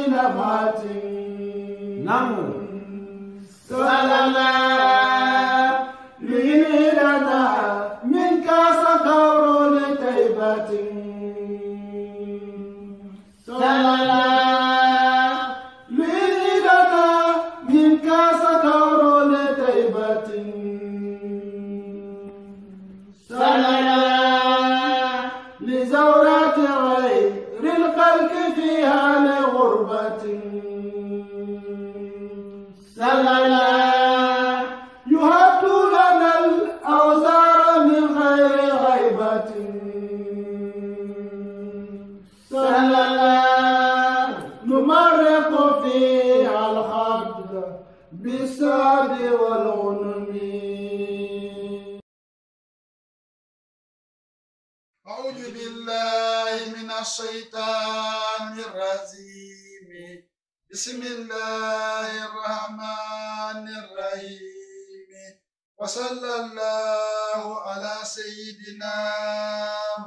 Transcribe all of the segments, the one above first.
نبات نعم سللا لنا من كاس كور لتيبة سللا لنا من كاس كور لتيبة سللا لزورات غير الخلق فيها لغربة سللا يهد لنا الأوزار من غير غيبة سللا نمرق فيها الخد بالسعد والغنم. أعوذ بالله من الشيطان الرجيم بسم الله الرحمن الرحيم وصلى الله على سيدنا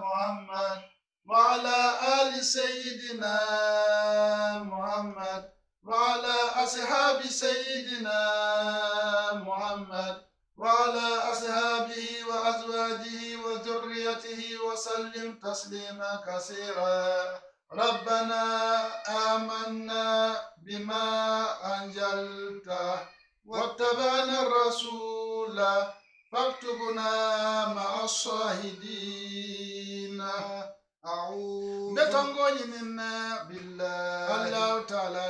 محمد وعلى آل سيدنا محمد وعلى أصحاب سيدنا محمد وعلى أصحابه وأزواجه وذريته وسلم تسليما كثيرا. ربنا آمنا بما أنزلت واتبعنا الرسول فاكتبنا مع الشاهدين. أعوذ بالله الله تعالى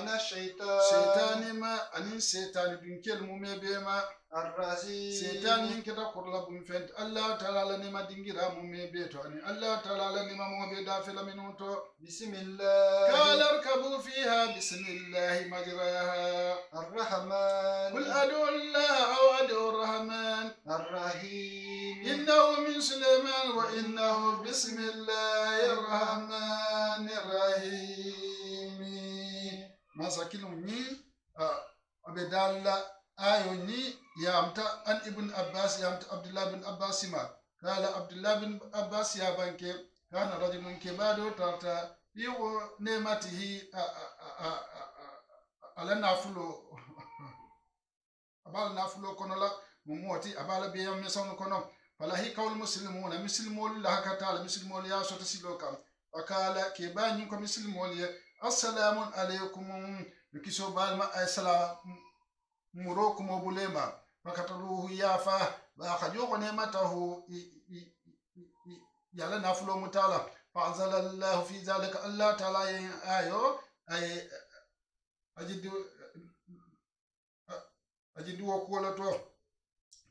من الشيطان ما أن الشيطان بنكل مبيما الرجيم شيطان ينكتا كرلا بنفنت الله تعالى نما دينغرا مبيتو أني الله تعالى نما مبيدا فيلا منوتو. بسم الله قال اركبوا فيها بسم الله مجراها الرحمن قل أدعو الله أو أدعو الرحمن الرحيم إنه من سليمان وإنه بسم الله الرحمن الرحيم. ما سكيلوني أبدالله آيوني يامتا أن ابن عباس يامتا عبد الله بن عباس ما قال عبد الله بن عباس يا بانكي كان رجل كبادو تاتا يو نعمته على نافلو أبال نافلو كنولا مموتي أبال بيام مسون كنو فلا هي قول مسلمون مسلمون لا كتال مسلمون يا صوت سلوكام وقال كيباني كم مسلمون السلام عليكم بكسو بالما السلام مروكم وبولما فكتلوه يافا فأخجوه نعمته يالا نافلو متالا فأنزل الله في ذلك الله تعالى آيو أي أجدو وقولتو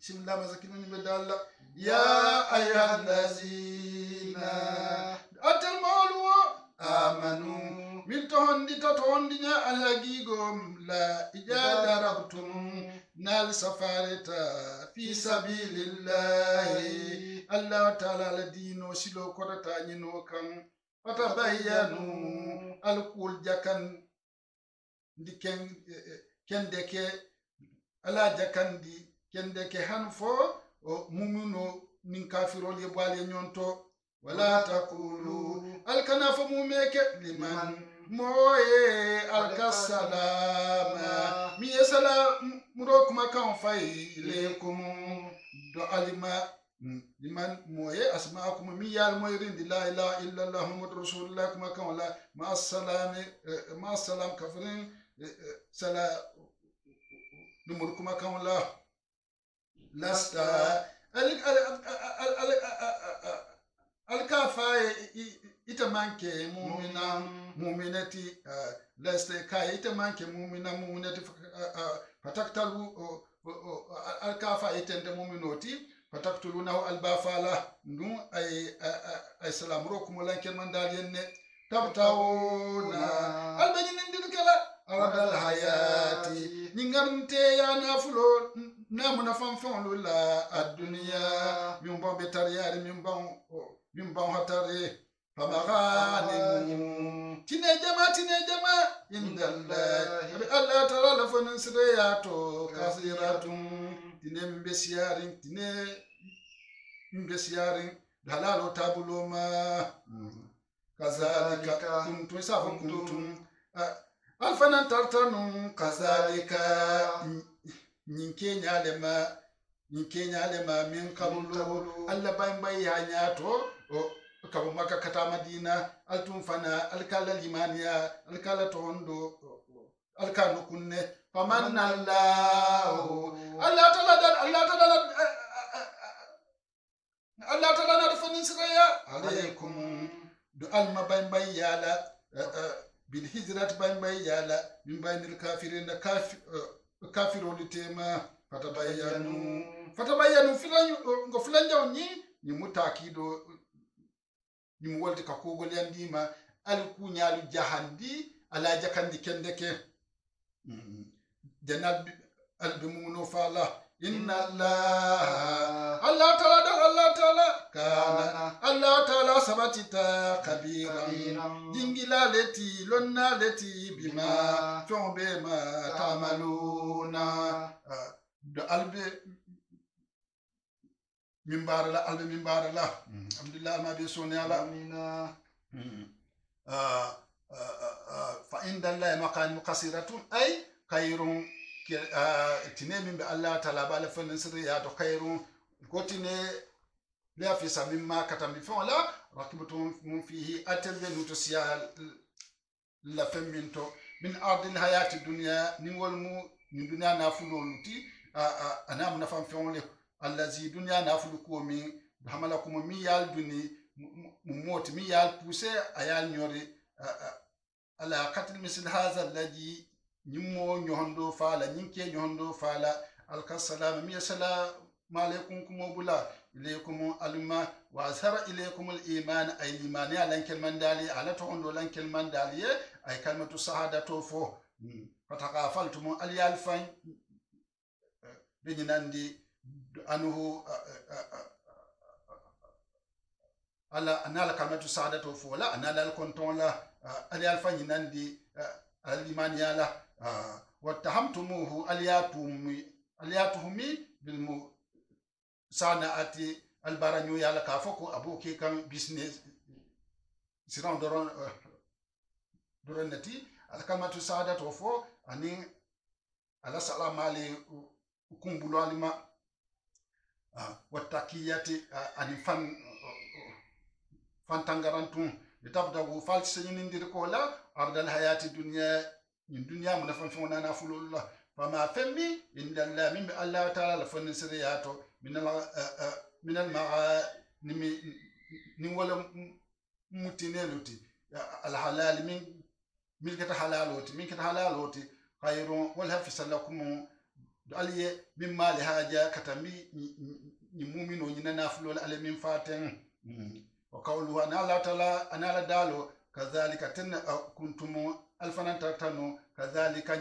بسم الله مزكين بدال يا أيها الذين أتمولوا آمنوا من تهندي تهندي الهجيكم لا إجادة ربتم نال سفارة في سبيل الله الله تعالى لدينو سلو كرتا نينوكم فتبينوا الكل جكن دي كندك ala jakandi kendeke hanfo mumuno nin kafirol ye bale nyonto wala taqulu alkanafo mumeke liman moye alkasalama mi yesala murokuma kan fay ilaykum do alima liman moye asma'akum mi yal moyrin la ilaha illa allah muhammadur rasulullah kuma kan wala ma assalam kafirin sala numurkuma kan la lasta alkafa ita manke mu'minati lasta kai ita manke mu'minati fataktalu alkafa ita da mu'minoti fataktulunahu albafala ndu ay salam rokum lanken mandal yenne tabtawuna albanin dirkala awadal hayati ningarnte ya nafulo namuna fanfon lula ad-dunya min bon betariyari min bon hatare famaghanim tine jama indallahi Allah ta'ala lafanin sirayato kasiratun tine mbesiyarin dalalo tabuloma kazalika kuntum alfanan tartanun kazalika nyinkenya lema min qablu alla bay ya nyato kabu maka kata madina altun fana alkala limaniya alkala tondo alkanu kunne famanna Allah ta'ala na fanin siraya alaykum du alma bay yala bil hijrat bay yala min bainil kafirin kafirul tema fatabayanu filan jawni ni mutakido ni wolti ka kogol yandima al kunyalu jahandi ala jakandi kendeke janab al bimuno fala inna Allah ta'ala kana Allah ta'ala sabatita kabiran jingila leti lonna leti bima chombe ma tamaluna do albe mimbarala alhamdulillah ma bi sunyala amina fa inda Allah maqan qasiratun ay khairun tine min be Allah ta'ala bala fanin sirri ya to khairun kotine la fi samimma katami fa wala rakibatum fihi atalbenu to siya la feminto min ardil hayati dunya ni wolmu ni dunya na fuloluti ana na fam fewle allazi dunya na fulu ko min hamalakum mi yal duni mumoti mi yal pousse ayal nyori ala qatl misl hadha alladhi nyimmo nyohondo fala nyinke nyohondo fala alkasalam mi salam alaykum kumubula ilaykum alma wa azhara ilaykum aliman ay liman ya lan kelman dali ala to ondo lan kelman dali ay kalmatu sahadatu fo fataqafaltum alyalfan binandi anuhu ala anala kalmatu sahadatu fo la anala alkonton la alyalfan nandi aliman yala wattahamtumuhu aliyatuhumi bil sanaati albaranyu yala ka foko abuki kan business siran doron nati alkamatu saadatu fo ani ala salama ali kumbulo alima wattakiyati ani fan tangarantun litabdagu falsinindir ko la ardal hayati dunya mun fan fona na fulullah fama fammi inda Allah min Allah ta'ala la fan siriyato min al ma'a ni wala mutineluti al halal min kata halaloti khairun wal hafisalakum aliye min mali haja katami ni mu'mino ni na fulul alamin fatin wa qawluhu ana Allah ta'ala ana la dalo kazalika tan kuntum alfanan tartanu kazalika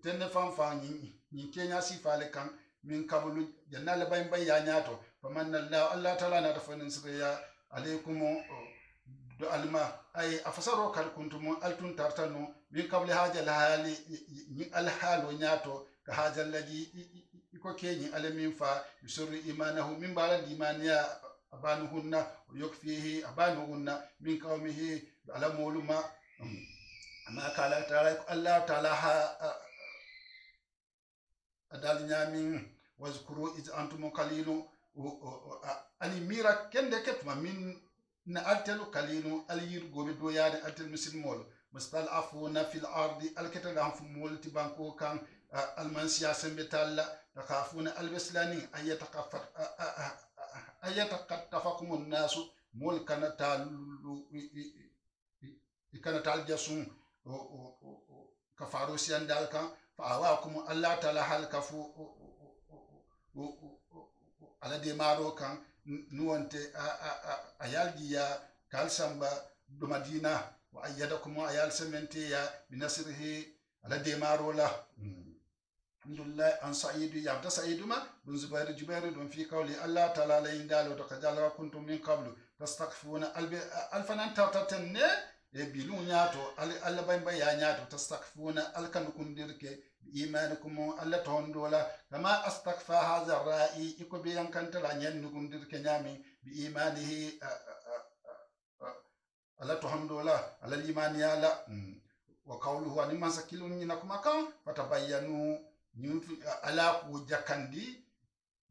tenne fanfani ni kenya sifale kan min kabulu jannala bay ya nyato famanna Allah ta'ala na tafanin sirya alaykum do alma ay afasaro kal kuntum altun tartanu min kabli haja hali ni alhalu nyato ka haja alladhi iko kenyi alamin fa yusuru imanahu min balad imaniya abanuhunna yukfihi abanuhunna min qaumihi alamuluma ama kala ta'ala Allah ta'ala adal nyamin wazkuru iz antum qalilun ani mira kende ketma min na altelu qalilun alyir gobe do yaade altel muslimol mustalafuna fil ardi alkataga hum multi banko kan almansiya sembetalla takafuna albislani ayataqattafakum an-nasu mulkana talu ikana taljasun kafaru siandal kan fa'awakum Allah ta'ala halkafu ala de maro kan nuwante ayalgiya kalsamba do Madina wa ayyadakum ayal semente ya binasrihi ala de maro la alhamdulillah an sa'idu ya ta sa'idu ma dun jubair dun fi qawli Allah ta'ala la indalo to kajala kuntum min qablu tastakfuna alfanan tatanne e bilun nyato alla bay ya nyato tastakfuna alkan kundirke imanakum alla tondola kama astakfa hadha ra'i iko be yankanta la nyen kundirke nyami bi imanihi alla tondola alla limani yala wa qawluhu ani masakilun ni nakuma kan fatabayyanu ni ala ku jakandi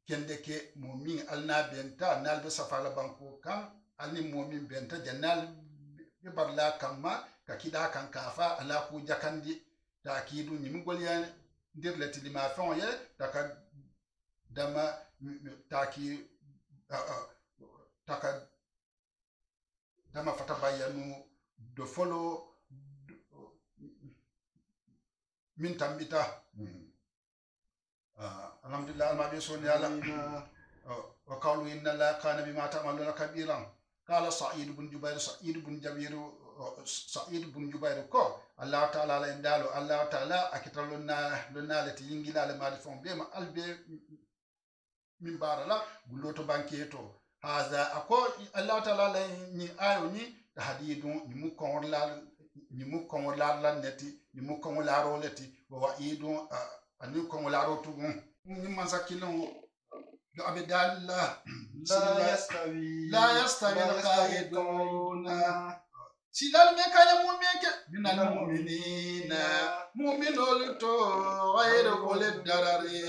kendeke mumin alna benta nalbe safala banko kan alni mumin benta jannal be barla kamma ka kida kan kafa ala ku jakandi takidu ni mugolya ndir lati lima fon ye taka dama taki taka dama fatabayyanu do follow min tambita alhamdulillah ma bi sunni ala wa qawlu inna la kana bima ta'maluna kabiran qala sa'id ibn jubair ko allah ta'ala la indalo allah ta'ala akitaluna lunalati yingila le mari fon be ma albe min barala guloto banketo haza ako allah ta'ala la ni ayo ni hadidun ni mu konwala la neti ni mu konwala roleti wa idun ani konwala rotugun ni masakilon do abedalla la yastawi alqaiduna silal me kaya mu'minke minal mu'minina mu'minul to ghayru ulil darari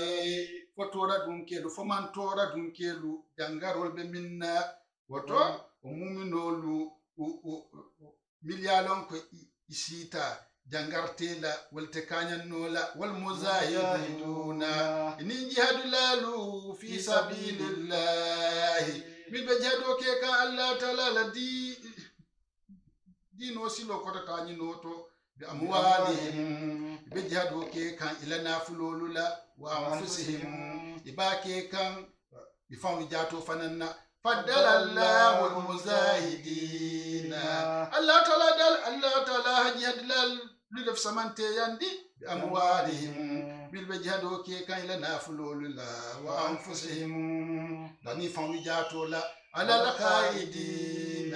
fotora dunkelu fomantora dunkelu dangarol be minna woto mu'minolu milyalon ko isita jangartela walte kanyannola wal muzahiduna ni jihadu lalu fi sabilillah mi be jado ke ka allah taala la dino silo ko ta ni noto bi amwalihim be jado ke kan ilana fululula wa anfusihim ibake kan bi famu jato fananna فضل الله المزاهدين الله تعالى هجد للف سمنتي يندي بأموالهم بالبجهد كي كان لنا فلول الله وأنفسهم دني فمجاتو لا على القائدين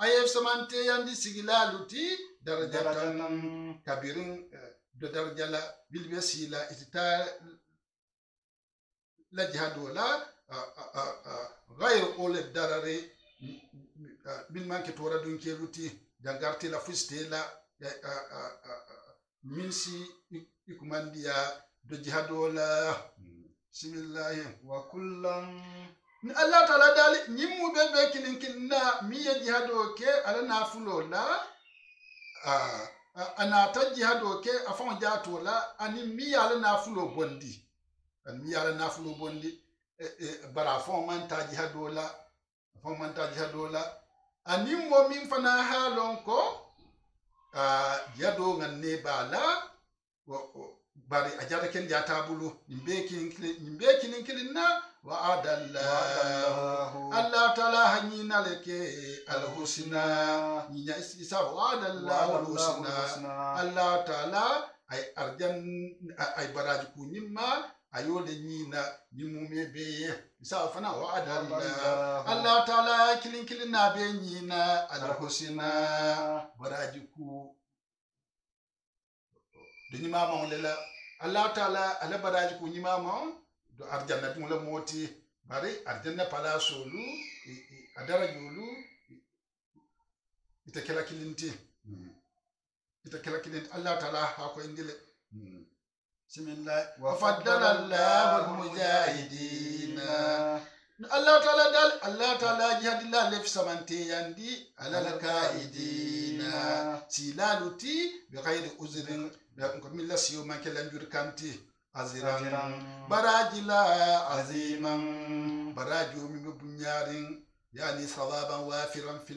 أيف سمنتي يندي سجلالتي درجة كبير بدرجة لا بالبسيلة إتتا لجهد لا غير قول الدراري من ما كتورا دون كيروتي دعارتي لا فستيلا منسي يكمانديا بجهادولا بسم الله وكلن الله تعالى دال نيمو بيبي كينكنا مي جهادوكي على نافلولا انا تجهادوكي افون جاتولا اني مي على نافلو بوندي ان مي على نافلو بوندي bara fon man taji hadola ani mo min fana halon ko jado nganne bala bari ajara ken jata bulu nimbe kin na wa adallahu allah taala hanina leke alhusna ninya isa wa adallahu alhusna allah taala ay arjan ay baraji kunimma ayole nyina nyimume beye isa fana wa adalla allah taala kilin na be nyina alhusna barajiku de nyima ma lela allah taala ala barajiku nyima ma do arjanna dum la moti bari arjanna pala solu adara julu itakela kilinti allah taala ha ko indile بسم الله وفضل الله المجاهدين الله تعالى جهاد الله لف سمنتي يندي على الكائدين سيلالتي بغير عذر بكم الله سيو ما كلام جركانتي عذرا براجلا عظيما براجو من بنيارين يعني ثوابا وافرا في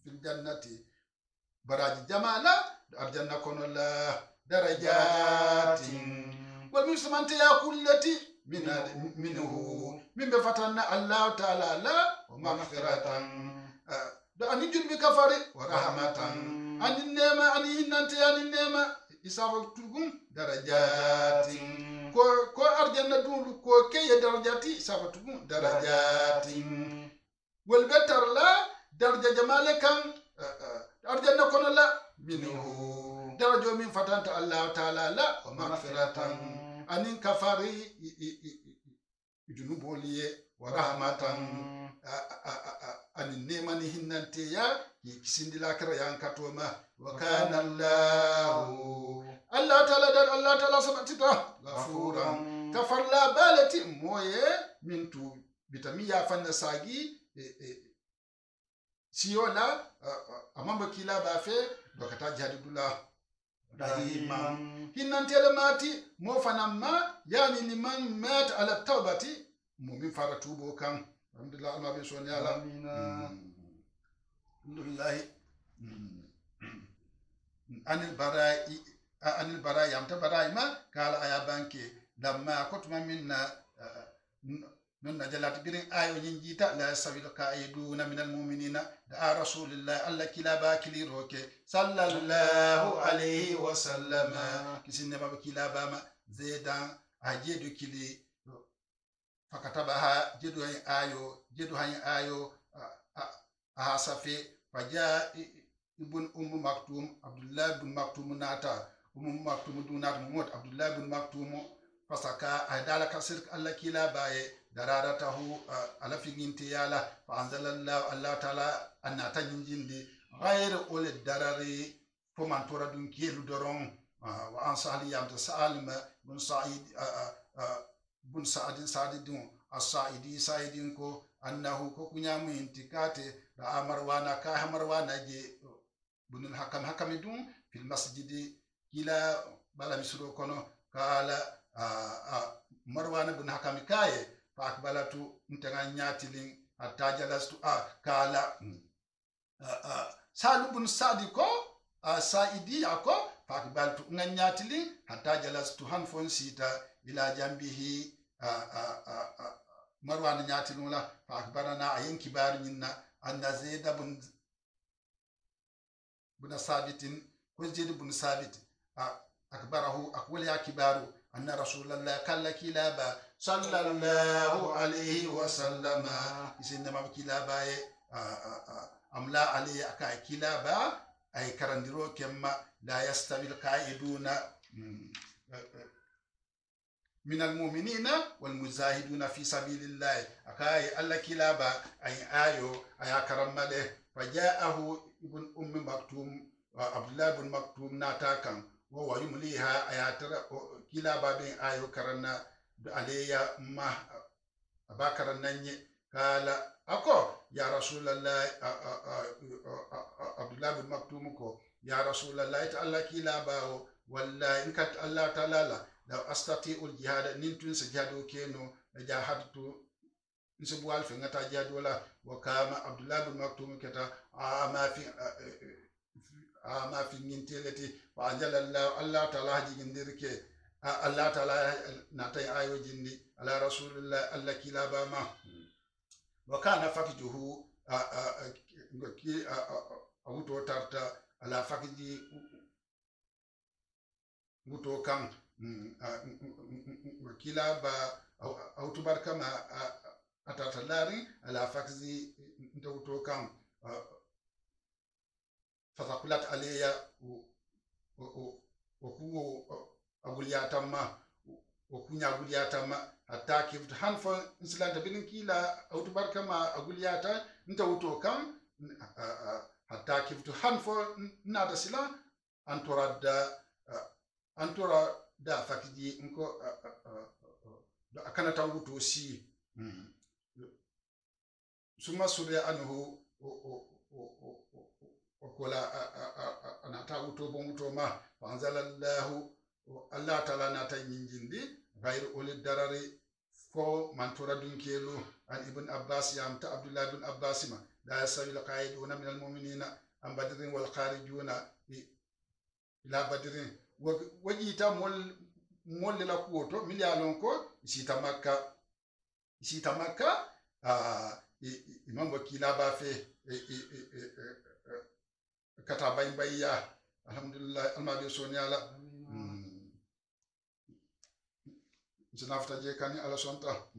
الجنة براج جمالا الجنة كون الله درجات والمسلمات يا كلتي منه من بفتنا الله تعالى لا ومغفرة أن يجد بكفر ورحمة أن النعمة أن يننت أن النعمة إسافة تقوم درجات كو أرجنا دول كو كي درجاتي إسافة تقوم درجات والبتر لا درجة جمالك أرجنا كون لا منه درجة من فتنة الله تعالى لا ومغفرة أن كفاري جنوب ولي ورحمة an nemani hinnante ya kisindila kara yankatoma wa kana Allah ta'ala sabatita ghafuran kafarla balati moye mintu bitami ya fanna sagi siyola amamba kila bafe dokata jadidula rahiman hinnantele mati mo fanamma yani liman mat ala tawbati mumin fara tubo kan alhamdulillah Allah be soni ala amina alhamdulillah anil barai yamta barai ma kala aya banke lamma kotuma minna nunna jalati birin ayo nyinjita la sabil qaiduna minal mu'minina da rasulillah alla kilaba kiliroke sallallahu alaihi wa sallama kisinne baba kilaba ma zedan ajedu kili fakatabaha jedu hay ayo safi faja ibn maktum abdullah ibn maktum nata maktum dunat mumut abdullah ibn maktum fasaka aidala kasir alla kilabaye dararatahu ala figinti yala fa anzalallahu Allah ta'ala annata jinjindi ghayr ul darari foman tora dun kielu doron wa ansali yamta salima bun sa'id bun sa'idin as-sa'idi sa'idin ko annahu ko kunyamu intikate da amarwana je bunul hakamidun fil masjidi kila bala misro kono kala marwana bun hakamikaye fa akbalatu ntanga nyatilin hatta jalastu kala salubun sadiko saidi yako fa akbaltu nganyatilin hatta jalastu hanfon sita ila jambihi marwana nyatilun la fa akbarana ayin kibar minna anna zaid bun sabitin ko zaid bun sabit akbarahu akwal ya kibaru anna rasulullah kalla kilaba sallallahu alaihi wa sallama isinna ma kilaba amla alayhi aka kilaba ay karandiro kemma la yastabil qaiduna min almu'minina wal mujahiduna fi sabilillah akai alla kilaba ay ayo aya karamale fajaahu ibn maktum abdullah ibn maktum natakan wa yumliha ayatara kilaba bin ayo karanna alayya ma abakaran nanye kala ako ya rasulullah abdullah bin maktum ko ya rasulullah ta Allah kilaba wallahi in kat Allah ta'ala la astati'ul jihad nintun sajado keno jahadtu nsubwal fi ngata jadola wa kama abdullah bin maktum keta ma fi ninteleti wa anjala Allah ta'ala jindirke Allah ta'ala natay ayo jindi ala rasulullah Allah kilaba ma wa kana fakijuhu ki awuto tarta ala fakiji wuto kan kilaba awuto barkama atata lari ala fakiji wuto kan fasakulat alayya aguliyatama okunya aguliyatama hatta kifta hanfa insilanta bilin kila autobarkama aguliyata nta wuto kam hatta kifta hanfa nada sila antora da fakiji nko akana ta wuto si suma surya anhu okola anata wuto bon wuto ma anzalallahu Allah ta'ala na ta yinjindi ghayr ulil darari fo man tora dunkelu an ibn abbas yamta abdullah ibn abbas ma la yasabil qaiduna min al mu'minina am badrin wal kharijuna ila badrin wajita mol la kuoto milyalon ko sita makka imam wakila ba fe kata bayya alhamdulillah almabi sonyala نافتا جيكاني على سونتا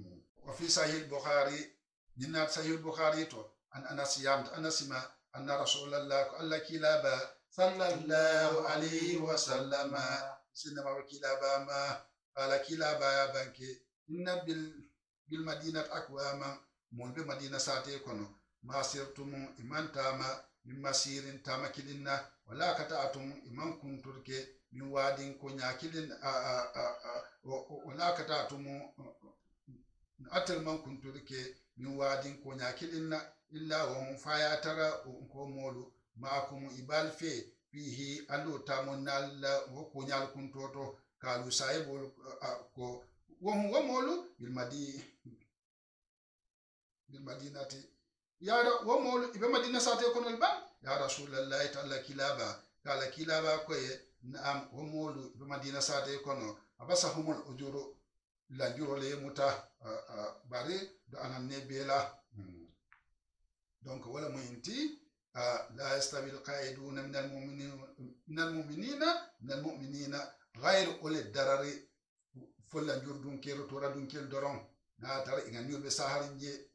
وفي صحيح البخاري نينات صحيح البخاري تو ان انس يامت انس ما ان رسول الله الله كلابا صلى الله عليه وسلم سينما وكلابا ما قال كلابا يا بنكي ان بالمدينه اقواما مول بمدينه ساتي كونو masirtum iman tama min masirin tama kilinna wala kata'atum iman kunturke min wadin ko nyakilin wala kata'atum atal man kunturke min wadin ko nyakilinna illa wa mun faya tara ko molu ma'akum ibal fe fihi allo tamonal ko nyal kuntoto kalu saibul ko wa molu bil madinati yara wa molu ibe madina sate konol ba ya rasulullahi ta'ala kilaba kala kilaba ko ye na'am wa molu ibe madina sate kono abasahumul ujuru la juro le muta bari do ananne bela donc wala mo inti la yastawi alqa'iduna min almu'minina ghayr uli darari fulla jurdun kero to radun kel doron na tar ingan yurbe saharin je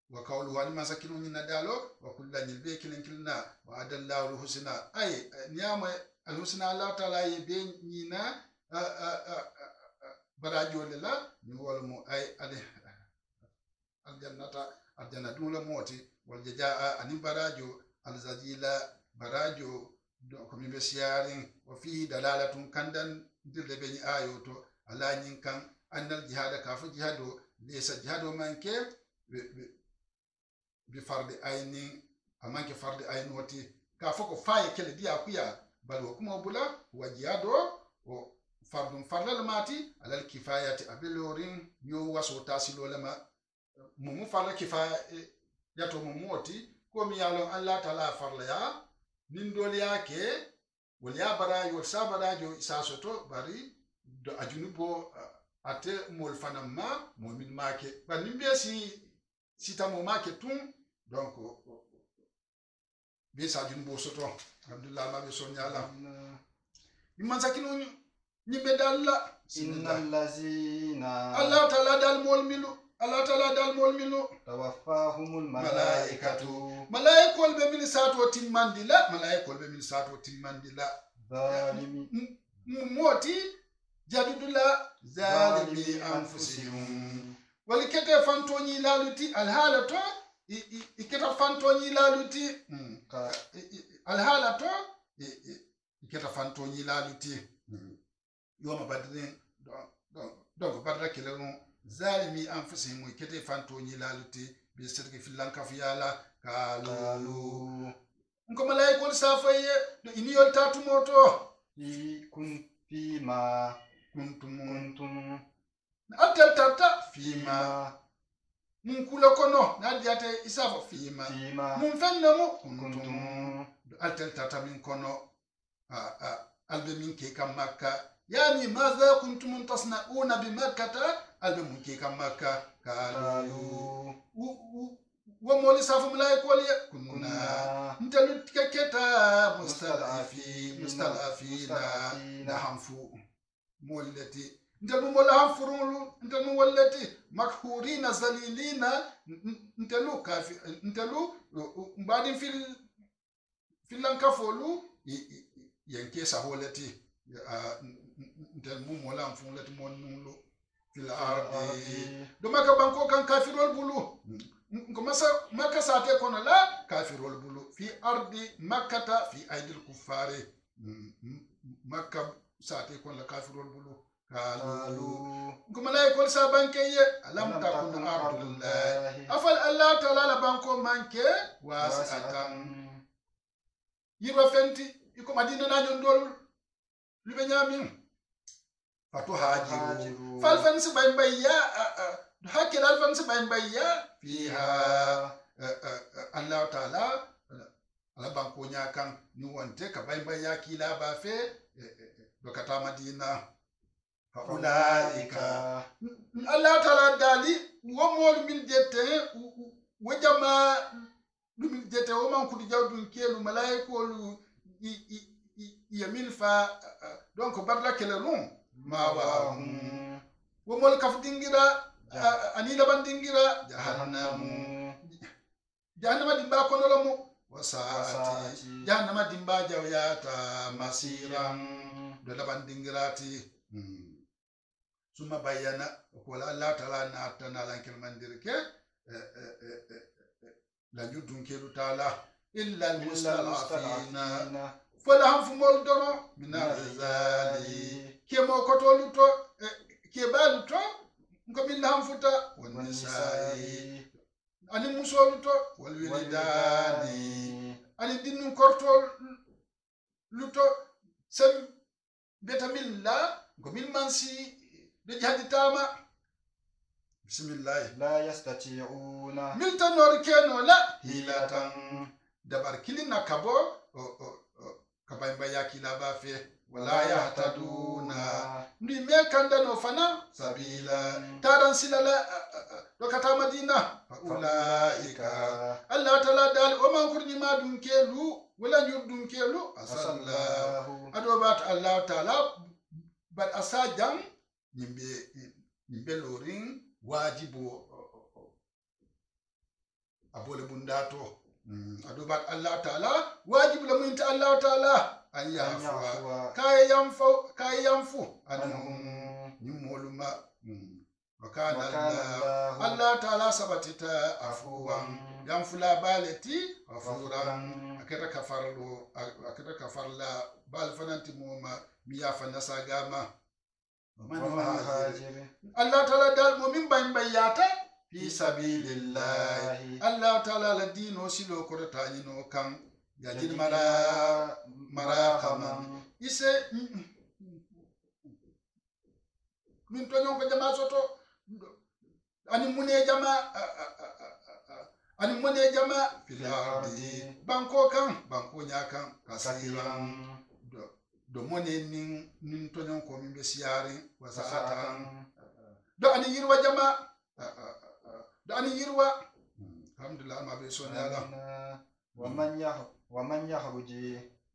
wa qawlu wal masakinu min dalo wa kullan yilbe kilna wa adallahu alhusna ay niyama alhusna allah ta'ala yebe nyina barajo la ni wolmo ay aljanna dum la moti wal jaa anin barajo alzajila barajo ko mi be siyarin wa fihi dalalatun kandan dirde be ni ayoto ala nyin kan annal jihada ka fu jihado laysa jihado manke bi fardi ayni amanke fardi ayni wati ka fu ko faye kele dia kuya bal kuma bula wa jihado o fardun farlal mati alal kifayati abelorin nyo waso tasilo lama mumu farla kifaya yato mumoti ko mi yalon Allah taala farla ya nin dol yake wal ya barayo sabarajo isasoto bari do ajunubo ate mol fanamma momin make ba nimbe si tamo make tun donc be sa junubo soto alhamdulillah ma be sonyala imman sakinu ni bedalla innal lazina Allah taala dal mol milu tawaffahumul malaikatu malaikol be min sato timmandila zalimi moti jadudula zalimi anfusihum wali kete fantoni laluti alhalato iketa fantoni laluti alhalato iketa fantoni laluti yoma badrin donc badra kelon zalimi anfusihim ikete fantoni laluti bi sirki filanka fiyala kalu nko malaikol safaye do iniyol tatumoto fima kuntum atel tata fima mun kula kono na diate isafa fima mun fennamo kuntum atel tata min kono albe min ke kam makka yani madha kuntum tasnauna bi makkata albe mun ke kam makka kalu wa moli safa malaikol ya kunna ntalut keketa mustadafina na hanfu molati ntalu mola hanfurulu ntalu wallati makhurina zalilina ntalu kafi ntalu mbadi filankafolu yanke saholati ntalu mola hanfulati monulu fil ardi do maka banko kan kafirol bulu komasa makka sate kono la kafirol bulu fi ardi makkata fi aidil kuffari makka sate kono la kafirol bulu kalu malaikol sa banke ye alam takun ardullahi afal allah taala la banko manke wasi'atan yiba fenti iko madina na jondol libe nyamin fatu hajiru fal fansi bayya hakil alfansi bayya fiha Allah taala ala banko nyakan ni wonte ka bayya kila ba fe dokata madina ulaika Allah taala dali wo mol min jette wo jama min jette wo man kudi jawdun kelu malaikolu yamin fa donc barla kelelon ma wa wo mol kaf dingira ani laban dingira jahannama dimba kono lomo wasati jahannama dimba jawyata masiran do laban dingirati suma bayana ko la Allah taala na tana lan kelmandirke la yudun kelu taala illa al mustalafina المستضعفين fola han fumol dono min arzali kemo kotolu to kebalu to ngo min han futa won nisai ani musolu to wal wilidani ani dinnu kortol luto sem betamilla ngo min mansi be jadi tama bismillah لا يستطيعون milta nor keno la حيلة dabar kilina kabo kabay bayaki la ba fe wala yahtaduna ni me kanda no fana sabila taran silala dokata madina fa ulaika Allah taala dal o man kurni ma dun kelu wala nyur dun kelu asallahu adobat Allah taala bal asajam nimbe lorin wajibu abole bundato adobat Allah taala wajibu la munta Allah taala an yafuwa kay yamfu anhum nimoluma wakana Allah taala sabatita afuwan yamfula baleti afuran akata kafarla bal fananti moma miya fanasa gama Allah taala dal mumin bayata fi sabilillahi Allah taala la dino silo ko tani no kan yajid marakaman ise min to nyon ko jama soto ani mune jama fil ardi banko nyakan kasiran do mone nin to nyon ko min be siari wasatan do ani yirwa jama dani yirwa alhamdulillah ma be sonala ومن يخرج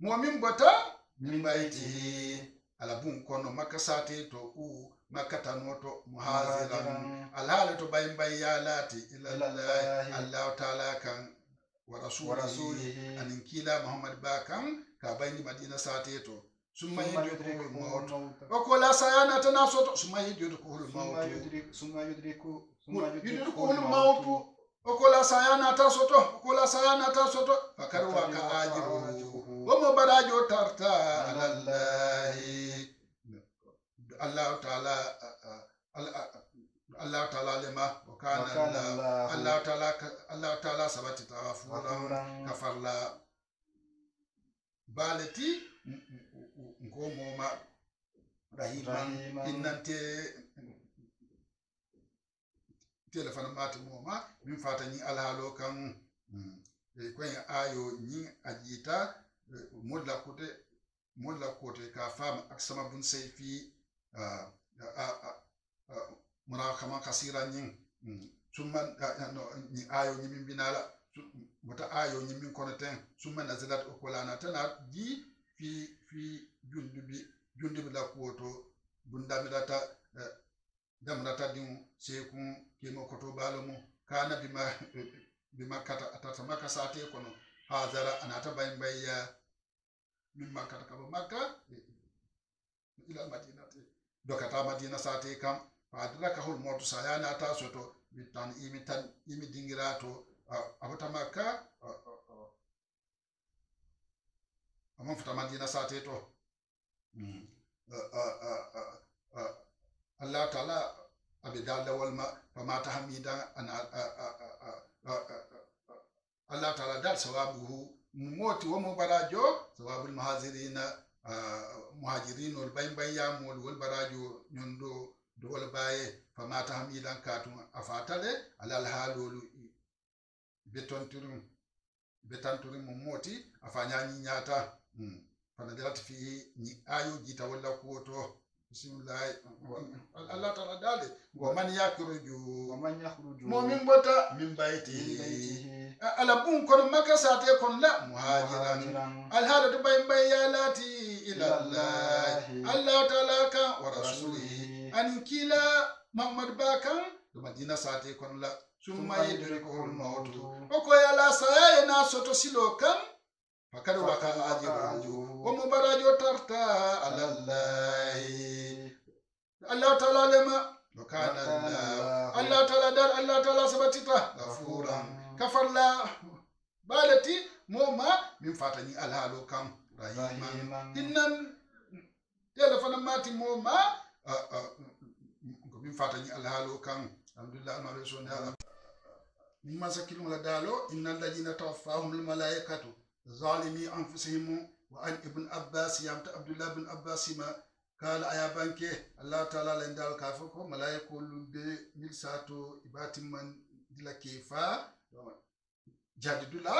mu'min bata min baiti ala bun kono makasate to makatano to muhaziran alhala to bay yalati ila Allah taala kan wa rasulihi anin kila muhammad bakan ka bayni madina sate to summa yudrikul maut ko la sayana tanasoto summa yudrikul maut okola sayana ta soto fakarwa ka ajiru wa mubarajo tarta alallahi Allah taala lema wa kana Allah taala sabati tafuran kafarla balati ngomoma rahiman innante telefon mati moma min fata ni alhalo kan kwen ayo ni ajita modla kote ka fam aksama bun sayfi murakama kasira ni summa ni ayo ni min binala mota ayo ni min konoten summa nazalat okolana tana ji fi jundubi la koto bundamirata damrata din sekun kemo koto balomo kana bima kata atata maka sate kono hazara anata bayya min makata kaba makka ila madinati dokata madina sate kam fadra ka hol moto sayana ta soto bitan imi dingirato abata makka amon futa madina sate to Allah taala abidalla walma famata hamida an Allah taala dal sawabuhu moti wa mubarajo sawabul muhajirin wal bayya wal barajo nyondo do wal baye famata hamidan katun afatale alal halolu betanturum moti afanya nyata fanadirati fi ni ayo jita wala koto bismillah Allah taala dale wa man yakhruju mu'min bota min baiti ala bun kono makasate kon la muhajiran al halatu bay yalati ila Allah taala ka wa rasulihi an kila muhammad bakan do madina sate kon la summa yudrikul maut oko yala saya na soto silo kan fakadu waka ajiru wa mubarajo tarta alallahi Allah taala lema wakana Allah ta'ala dal Allah ta'ala sabatita ghafuran kafarla balati moma min fatani alhalo kam rahiman innan telefona mati moma ko min fatani alhalo kam alhamdulillah ma resona min masakilum la dalo innal ladina tawaffahum al malaikatu zalimi anfusihim wa an ibn abbas yamta abdullah ibn abbas ma kala aya banke Allah ta'ala lendal kafako malaiko lumbe milsato ibatim man dila kefa jadidula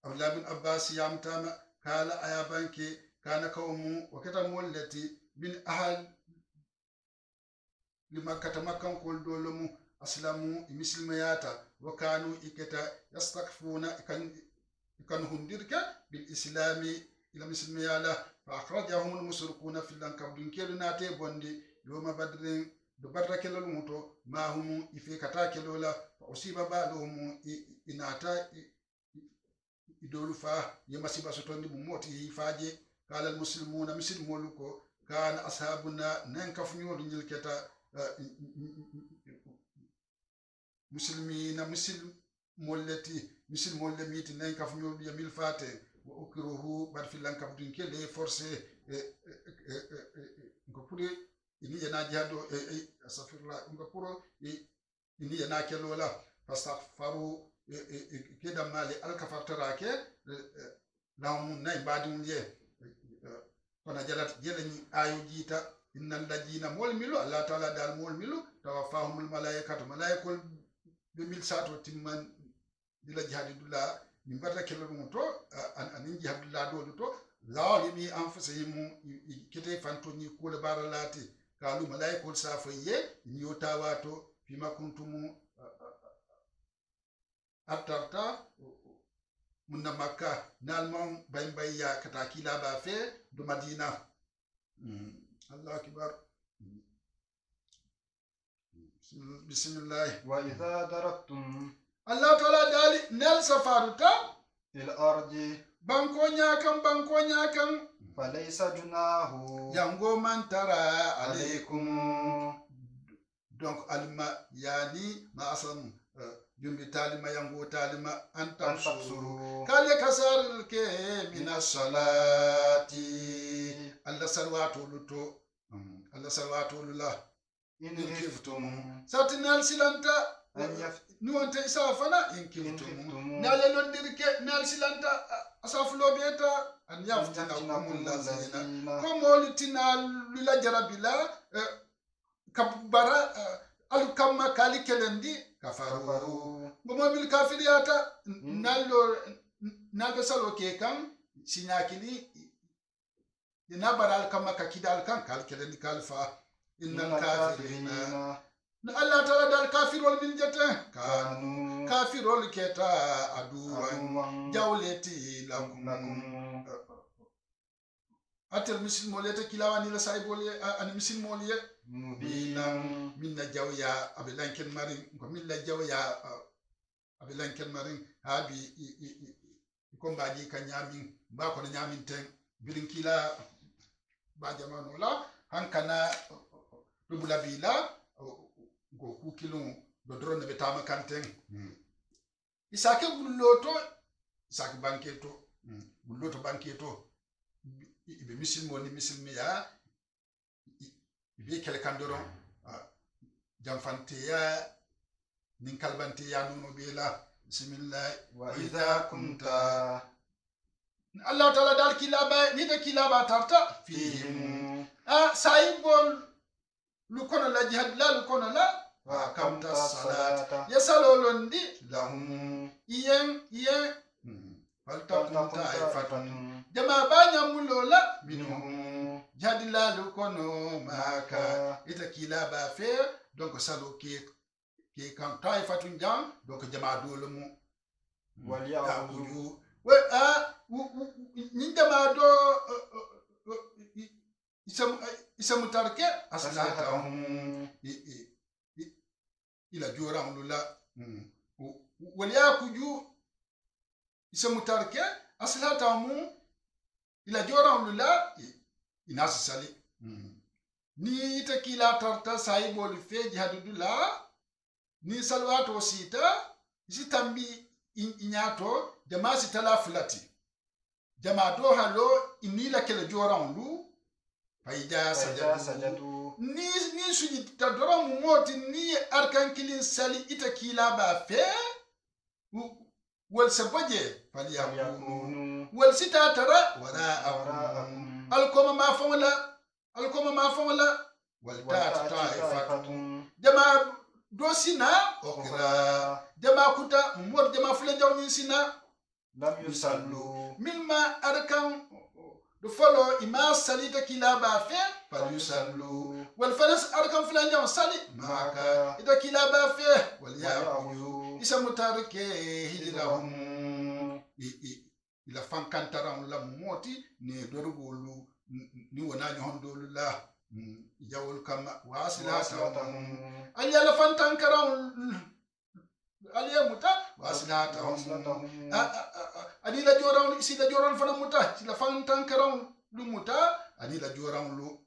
abdullah ibn abbas yamta kala aya banke kana kawmu wakata mollati min ahal limakkata makkan kol dolomu aslamu muslimayata wa kanu ikata yastakfuna ikan hundirka bil islami ila muslimayala fa akhrajahum al musrikuna fil lankab kelu nate bondi yoma badrin do barra kelol muto ma hum ifikata kelola fa usiba ba'dhum inata idolu fa yamasiba sotondi mumoti faje kala al muslimuna muslimoluko kana ashabuna nankafnyo dingil keta muslimina molleti mollemiti nankafnyo yamil fate wa ukruhu bar filan kabdin kele forcé ko puri ini yana jado astaghfirullah ko puro ini yana kelola fastaghfaru keda mali alkafartarake lamun nay badum ye kona jalat jelani ayu jita innal ladina molmilu Allah ta'ala dal molmilu tawaffahumul malaikatu malaikul be mil sato timman dila jihadullah min barra kello dum to anin jihadullah do to zalimi anfusihim kete fantoni kula baralati kalu malaikul safaye ni yotawato fima kuntum atarta munna makka nalmon bayya katakila ba fe do madina Allah akbar bismillah wa idha darabtum Allah ta'ala dali nel safaruta fil ardi banko nyakan falaysa junahu yango mantara alaikum donc alma yani ma asam jumbi talima yango talima antaksuru kale kasar ke minas salati Allah salwatu luto Allah salwatu lillah in khiftum satinal silanta ni wonte isafana in khiftum nale londirke nal silanta asafulo beta an yaftina kumul lazina komo tinal lila jarabila kabara al kamma kali kelendi kafaru gomo bil kafiriyata nalo salo ke kan sinyakini dina baral kamma kakidal kan kal kelendi kalfa innal kafirina na Allah ta'ala dal kafirol min jata kanu kafirol keta aduwan jawleti lakum atel muslimolete kilawani la saibole an muslimoliye mubinan minna jawya abilanken marin ko milla jawya abilanken marin habi ko mbaji ka nyamin ba ko nyamin ten birin kila ba jamanu la hankana dubula bila go ku kilon do drone be tama kanten isake bulloto isake banketo bulloto banketo ibe misilmo ni misilmiya ibe kele kandoro jamfante ya nin kalbante ya nuno bela bismillah wa idha kunta Allah ta'ala dal kilaba ni de kilaba tarta fihim saibol lukono la jihad la lukono la wa kamta salata yasalolondi lahum yen falta ta'ifatun jama banya mulola minhum jadila lukono maka ita kilaba fe donc salo ke kan ta'ifatun jam donc jama dolomu wal ya'budu we ni jama do isamu tarke aslahum ila joram lula waliya kuju isamu tarke aslahum ila joram lula inas sali ni takila tarta saibol fe jihadullah ni salwato sita sitambi inyato jama sitala fulati jama do halo inila kele joran lu faija sajadu ni suji tadoran moti ni arkan kilin sali ita kila ba fe wal sabaje falyakunu wal sita tara wara'akum alkoma ma famala wal ta'ifatun jama dosina okra jama kuta mod jama fule jawni sina lam yusallu mimma arkan do folo ima salita kila ba fe fal yusallu wal faras arkan fule jaw sali maka ita kila ba fe wal ya'budu isa mutarike hijrahum ila fankantaran la moti ne dorgolu ni wona nyohondolu la jawol kama wasilatan aliya la fantankaran aliya muta wasilatan adila joran isi da joran fana muta sila fantankaran lu muta adila joran lu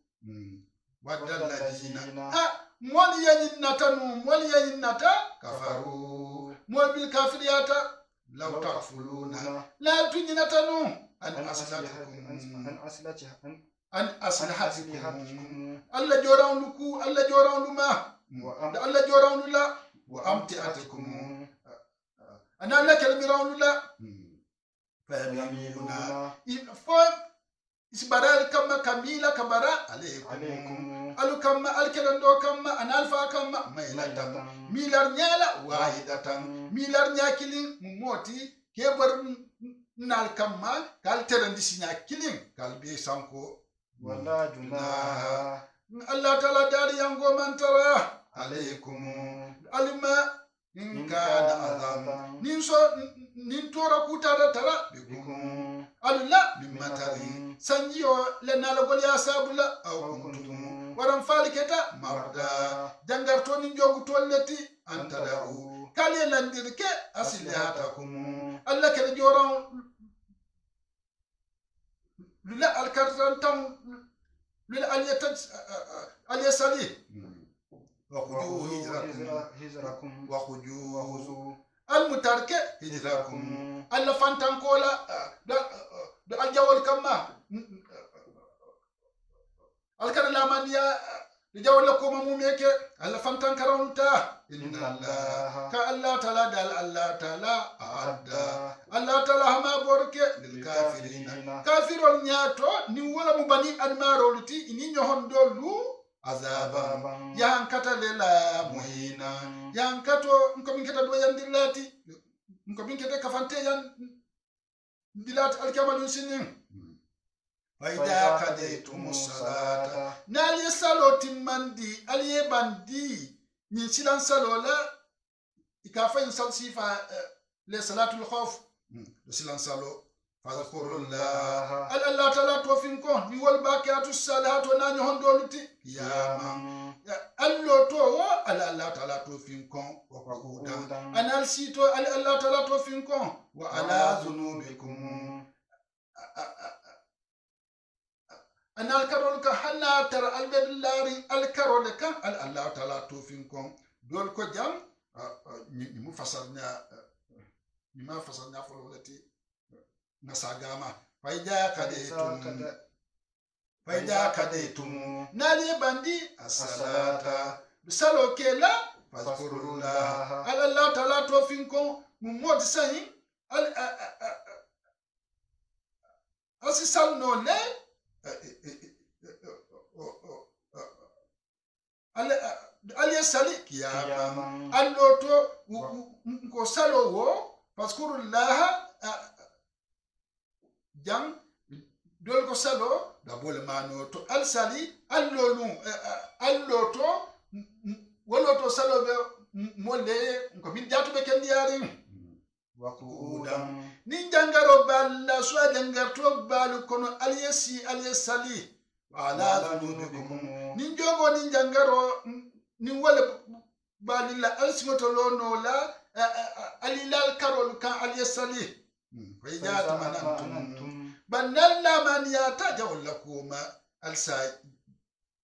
wadal ladina moli yanin nata kafaru mol bil kafiriyata law takfuluna la tunyinatanu an aslahatikum alla joran luku alla joran luma alla joran lula wa amtiatikum ana la kalmiran lula fayamiluna isbaral kama kamila kabara alaykum alukama alkelando kama analfa kama mailatan milar nyala wahidatan milar nyakilin mumoti kebar nal kama kal terandi sinya kilin kal be sanko wala junaha Allah taala dari yango mantara alaykum alima in kana azam nin tora kutada tara bikum Allah mimatarin sanjiyo lenala gol ya sabula aw kuntum waram faliketa marda jangarto nin jogu tolleti antadau kale landirke asilihatakum Allah kala joran lula alkartan tam lula aliyasali hijrakum wahuju almutarke hijrakum alla fantankola da aljawol kamma alkara lamaniya da jawol ko mamumeke alla fantankarawta inna allaha ka Allah taala dal Allah taala adda Allah taala hama borke lil kafirina kafirol nyato ni wala mu bani admaroluti ini nyohon dolu azaban yankata lela muhina yankato nko minketa do yandilati nko minketa kafante yan dilat alkamal sinin faida kadaytumus salata nali saloti mandi aliye bandi min silan salola ikafa sal sifa le salatul khawf silan salo fadhkurullah Allah taala tofinko ni wal baqiyatu salihatu nani hondoluti yaman allo to wo Allah taala tofinko wa qudan anal sito Allah taala tofinko wa ala zunubikum anal karol ka hana tar albedlari al karol kan Allah taala tofinko dol ko jam ni mu fasarnya ni ma fasarnya fololati nasagama faida kadaytum nali bandi as-salata bisalo kela fazkurullah Allah taala tofinko mumod sayin asisal no le aliya sali kiyama alloto ko salo wo fazkurullah jam dol ko salo da bol mano to al sali allolu alloto woloto salo be molle ko min jatu be ken yari waqudan nin jangaro balla so jangarto balu kono aliyesali wala zunubikum nin jogo nin jangaro nin wala balilla alsimoto lono la alilal karol kan aliyesali فإذا تمننتم بنلا من يتجول لكما الساي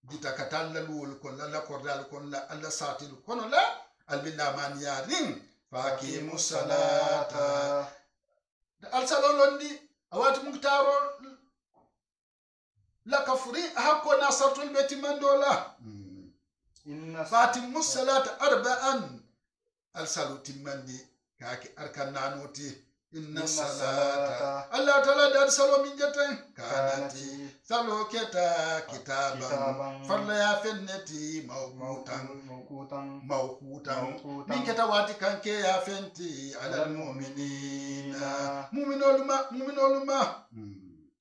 جيتا كتال لول كون لا كوردال كون لا الله ساتل كون لا albillaman yarin faqimu salata alsalolondi awati muktaro la kafuri hakko nasartul beti mandola fatimu salata arba'an alsalu timmandi kaki arkananoti inna salata Allah ta'ala dar salo min jatan kanati salo keta kitaban farla ya fenneti mawqutan min keta wati kanke ya fenti alal mu'minina mu'minoluma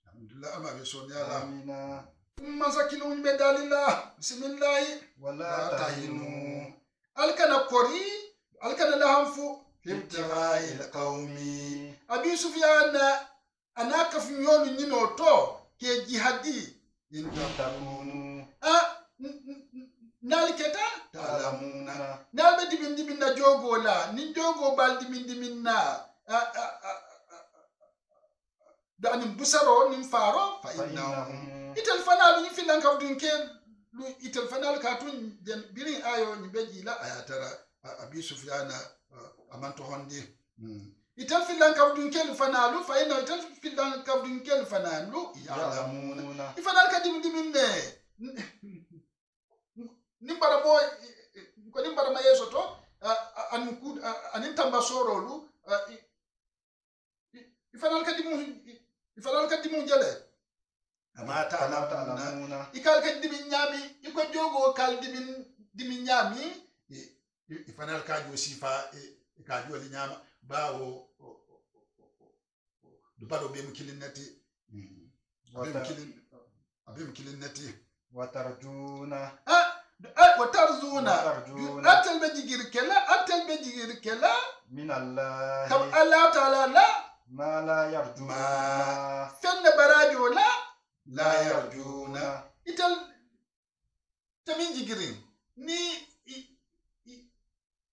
alhamdulillah ama bi sonya la amina masakinu be dalila bismillah wala tahinu alkana kori alkana lahanfu ibtighai alqawmi abi sufyan anaka fiyolu nyino to ke jihadi intakunu naliketa talamuna nalbe dimin na jogo la ni jogo bal dimin na danim busaro nim faro fa innahum itel fanal ni filan kawdin ke lu itel fanal katun birin ayo ni beji la ayatara abi sufyan amanto hondi itel filan kawdin ke fanalu fa inna itel filan kawdin ke fanalu ya'lamuna ifanal kadim ne nimbara boy ko nimbara mayeso to an tamba sorolu ifanal kadimu jele amata alamuna ikal kadimin nyami iko jogo kal dimin nyami ifanal kajo sifa kajo li nyama bawo do bado be mkilinati abim kilinati watarjuna atel bejigir kela min Allah kam Allah ta'ala la ma la yarjuna fenne barajo la yarjuna itel tamin jigirin ni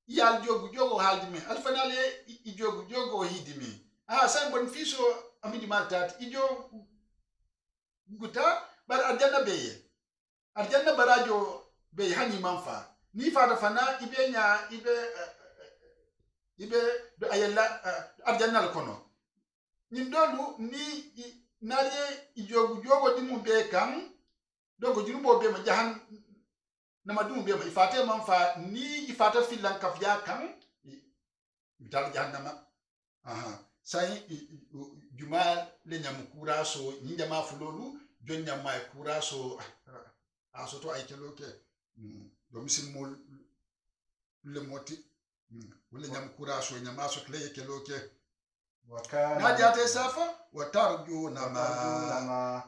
yal jogo haldimi alfanale jogo hidimi san bon fiso amidi maltat ijo guta bar arjanna barajo be hani manfa ni fada fana ibe do ayella arjanna kono nin dolu ni nale jogo dimu be kan dogo junubo be ma jahan nama dum be ma ifate manfa ni ifata filan kafya kan vital jahannama sai juma le nyam kuraso ni jama fulolu jon nyam mai kuraso asoto ay keloke do misin mol le moti wala nyam kuraso nyam aso kle keloke wakana najate safa watarjuna ma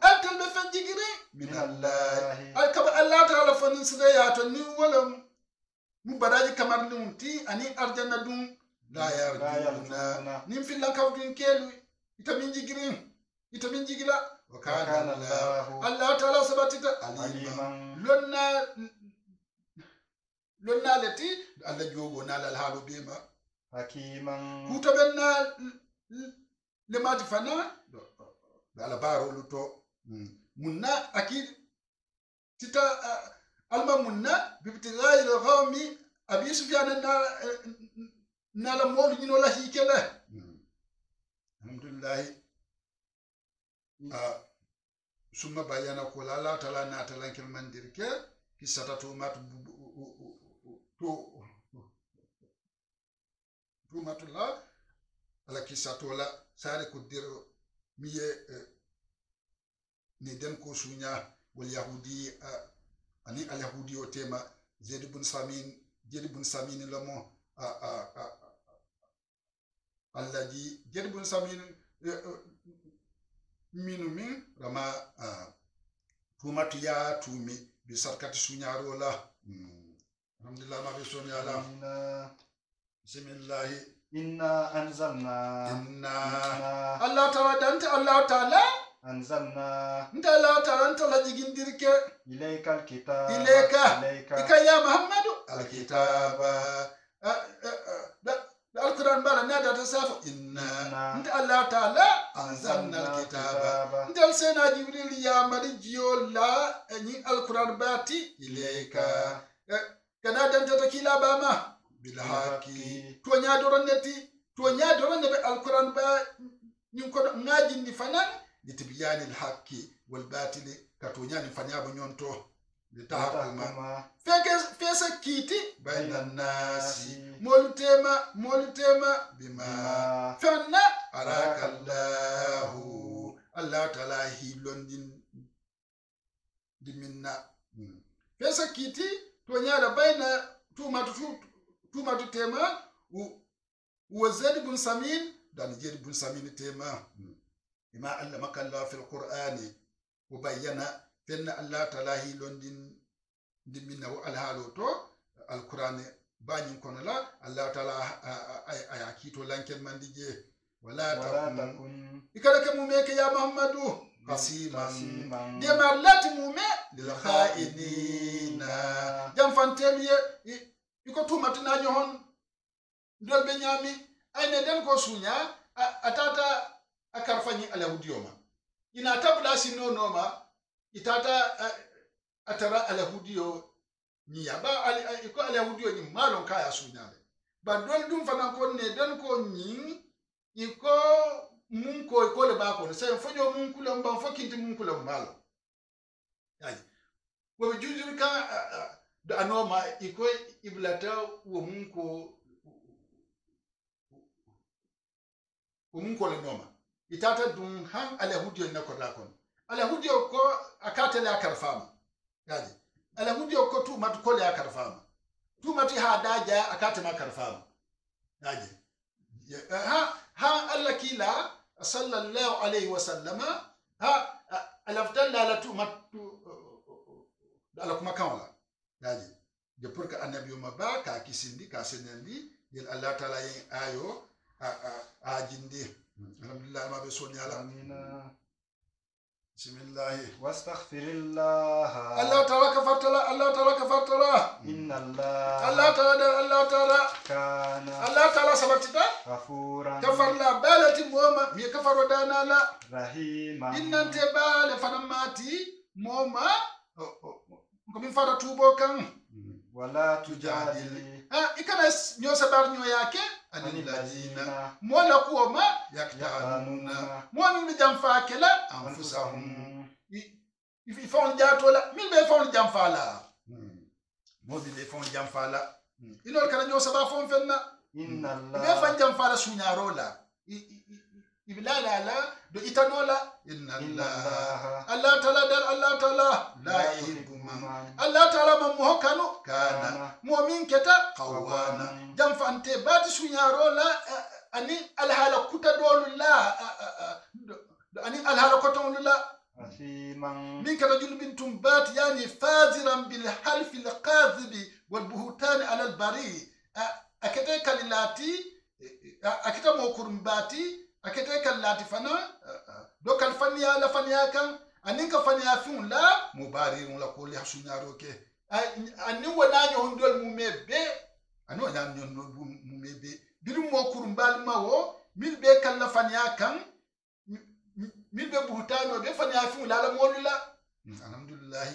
antal be fanjigire min Allah ay kaba Allah ta'ala fanin sidaya to ni wala mu badaji kamar lunti ani arjanna dum la yarjuna nim filan kawdin kelu itamin jigila wakana Allah ta'ala sabatita aliman lonna leti Allah jogo na lal halu bema hakiman hutabenna le mati fana ala baro luto munna akid tita alma munna bibtighai al-ghawmi abi sufyan na la molu nyino la hikela alhamdulillah summa bayana ko la tala na tala kel mandirke kisata to mat to matula ala kisato la sare ko diro miye ni dem ko sunya wal yahudi ani al yahudi o tema Zaid ibn Samin lamo alladhi Zaid ibn Samin minu min rama tumatu ya tumi bi sarkati sunyaro la alhamdulillah ma bi sonya la bismillah inna anzalna Allah ta'ala anzalna nta Allah ta'ala nta la jigindirke ilaykal kitab ilayka ya Muhammadu alkitaba القرآن بالا نادا تسافر إننا نت الله تعالى أنزلنا الكتاب نت سيدنا جبريل يا مرجيو لا أني القرآن باتي إليك كنادا تتكيلا باما bil haqqi to nyaadoro nebe alquran ba nyin ko ngajindi fanan litibyan al haqqi wal batil ka to nyani fanyabo nyonto litahakuma fesa kiti bayna nasi molutema bima fanna arakallahu Allah ta'ala hilondin diminna fesa kiti to nyala bayna tumatu tema وزيد بن سمين دان زيد بن سمين تيما بما علمك الله في القرآن وبين فإن الله تعالى لندن دمنا الحالو تو القرآن بانين كونلا الله تعالى أياكيتو لانكن من ديجي ولا تكن إكالك موميك يا محمد قسيما ديما لا تمومي للخائنين جام فانتيمي يكو توماتنا نيهون dol be nyami ayne den ko sunya atata akarfanyi alahudioma ina tabla sino ma itata atara alahudio ni yaba iko alahudio ni malon kaya sunya ba dol dum fana ko ne den ko nyin iko mun ko le ba ko se fonyo mun kulam ban fokinti mun kulam malo yaji wo jujur ka da anoma iko iblata wo mun ko le noma itata dum han alahudio na ko dakon alahudio ko akatele akarfama yaji alahudio ko tu mat ko le akarfama tu mati hadaja akate makarfama yaji ha alla kila sallallahu alaihi wasallama ha alaftalla la tu mat ala kuma kawla yaji de pour que annabi ma ba ka kisindi ka senendi yel Allah taala yin ayo jindi alhamdulillah ma be soni ala amina bismillah wastaghfirillah Allah ta'ala kafartala inna Allah Allah ta'ala kana Allah ta'ala sabatita ghafuran kafarla balati moma mi kafaro dana la rahima innante bale fanamati moma ko min fara tubo kan wala tujadili ikana nyo sabar nyo yake anil ladina mola kuoma yaktanuna mo mi jamfa kala anfusahum ifi fon jatola min be fon jamfa la mo be fon jamfa la inol kana nyo sabar fon fenna inna Allah be fon jamfa la sunyarola ibilala la do itanola inna Allah Allah ta'ala la yuhibbu Allah ta'ala mamuhokanu kana mu'min keta qawwana jamfante bati sunyarola ani alhala kuta dolula ani alhala kotolula asiman min kata julbin tumbat yani faziran bil half al qadhib wal buhtan ala al bari akete kalilati akita mokurumbati akete kalilati fana do kal fanya la fanya kan aninka fanya fun la mubarirun la ko li hasunyaro ke ani wona nyo ndol mumebe ani wona nyo ndol mumebe birum mo kurumbal mawo mil be kala fanya kan mil be buhutano be fanya fun la molula alhamdulillah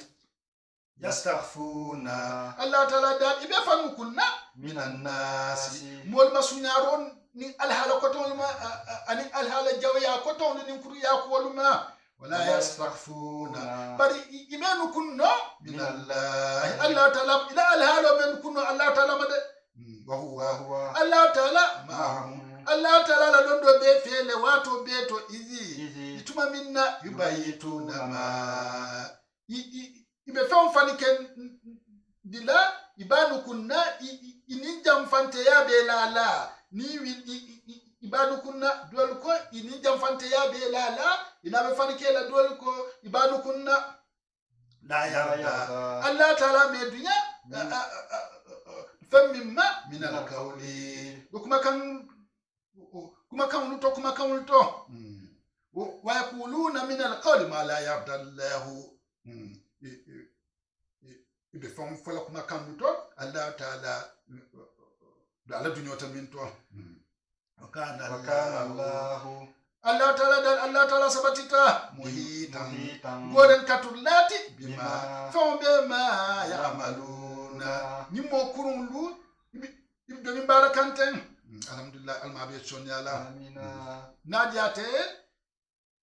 yastaghfuna Allah ta'ala dal ibe fanu kunna minan nasi mol masunyaron ni alhala koton ma ani alhala jawya koton ni kuru ya ko ma wala yastaghfuna bari imenu kunno min Allah Allah ta'ala ila alhala men kunno Allah ta'ala made wa huwa Allah ta'ala ma'ahum Allah ta'ala la londo be fele wato be to izi ituma minna yubayituna ma ibe fon faniken dila ibanu kunna ininjam fante ya be lala ni ibanu kunna dol ko ininjam fante ya be lala inabe fanike la dol ko ibanu kunna la yarda Allah ta'ala me dunya fam mimma min al-qawli kuma kan luto wa yaquluna min al-qawli ma la yarda Allah ibe fam fola kuma kan luto Allah ta'ala da ala dunyota min to kana Allah ta'ala sabatita muhitan goden katulati bima fam be ma ya'maluna ni mo kurunlu min barakanten alhamdulillah almabe sonyala amina najate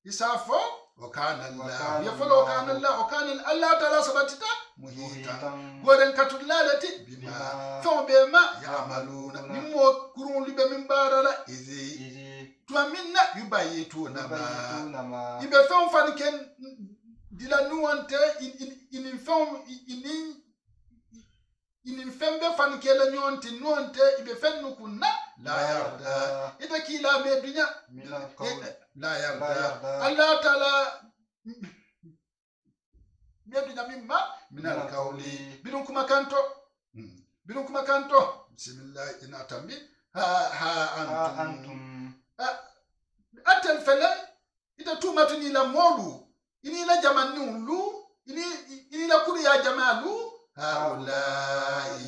isafo wakana Allah yafalo kana Allah ta'ala sabatita muhitan goden katullalati bima fawbe ma ya'maluna nimo kurun libe min barala izi tuaminna yubayituna ma yubayituna ibe fɛn fani kɛ dila nuwan tɛ inin fɛn bɛ fani kɛ la ɲɔgɔn tɛ nuwan tɛ ibe fɛn nu kunna la yarda ita kila me dunya min alqawl la yarda Allah taala me dunya mimma min alqawli bidun kuma kanto bismillah ina tambi ha antum atel fele ita tumatu ni la molu ini la jamanu lu ini la kuriya jamalu haulai